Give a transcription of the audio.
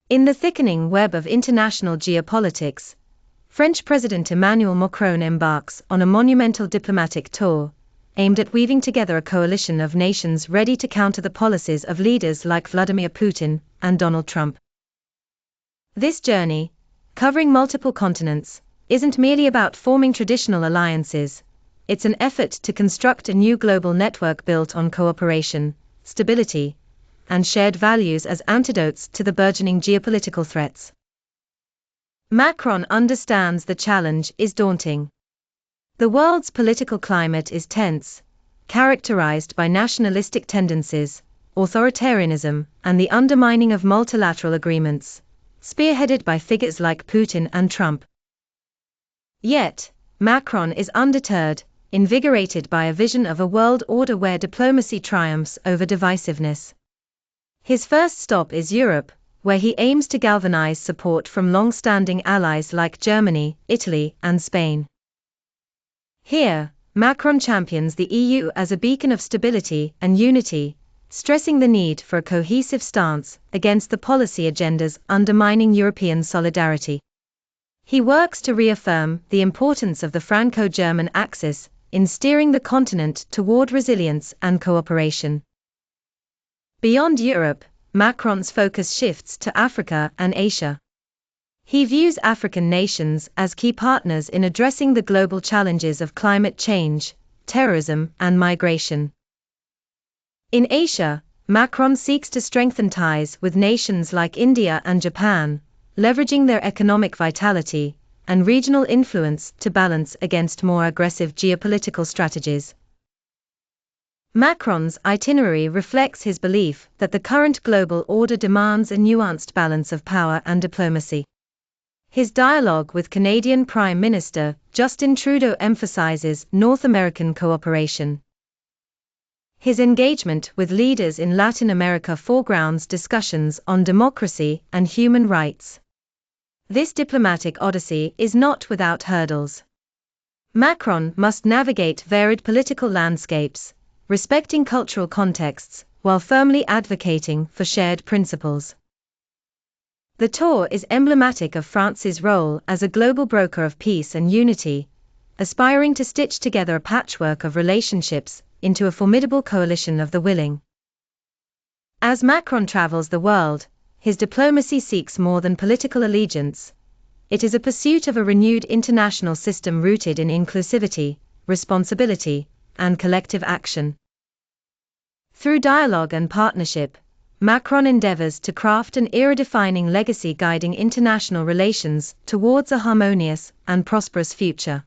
In the thickening web of international geopolitics, French President Emmanuel Macron embarks on a monumental diplomatic tour, aimed at weaving together a coalition of nations ready to counter the policies of leaders like Vladimir Putin and Donald Trump. This journey, covering multiple continents, isn't merely about forming traditional alliances, it's an effort to construct a new global network built on cooperation, stability, and shared values as antidotes to the burgeoning geopolitical threats. Macron understands the challenge is daunting. The world's political climate is tense, characterized by nationalistic tendencies, authoritarianism, and the undermining of multilateral agreements, spearheaded by figures like Putin and Trump. Yet, Macron is undeterred, invigorated by a vision of a world order where diplomacy triumphs over divisiveness. His first stop is Europe, where he aims to galvanize support from long-standing allies like Germany, Italy, and Spain. Here, Macron champions the EU as a beacon of stability and unity, stressing the need for a cohesive stance against the policy agendas undermining European solidarity. He works to reaffirm the importance of the Franco-German axis in steering the continent toward resilience and cooperation. Beyond Europe, Macron's focus shifts to Africa and Asia. He views African nations as key partners in addressing the global challenges of climate change, terrorism, and migration. In Asia, Macron seeks to strengthen ties with nations like India and Japan, leveraging their economic vitality and regional influence to balance against more aggressive geopolitical strategies. Macron's itinerary reflects his belief that the current global order demands a nuanced balance of power and diplomacy. His dialogue with Canadian Prime Minister Justin Trudeau emphasizes North American cooperation. His engagement with leaders in Latin America foregrounds discussions on democracy and human rights. This diplomatic odyssey is not without hurdles. Macron must navigate varied political landscapes, respecting cultural contexts, while firmly advocating for shared principles. The tour is emblematic of France's role as a global broker of peace and unity, aspiring to stitch together a patchwork of relationships into a formidable coalition of the willing. As Macron travels the world, his diplomacy seeks more than political allegiance. It is a pursuit of a renewed international system rooted in inclusivity, responsibility, and collective action. Through dialogue and partnership, Macron endeavors to craft an era-defining legacy guiding international relations towards a harmonious and prosperous future.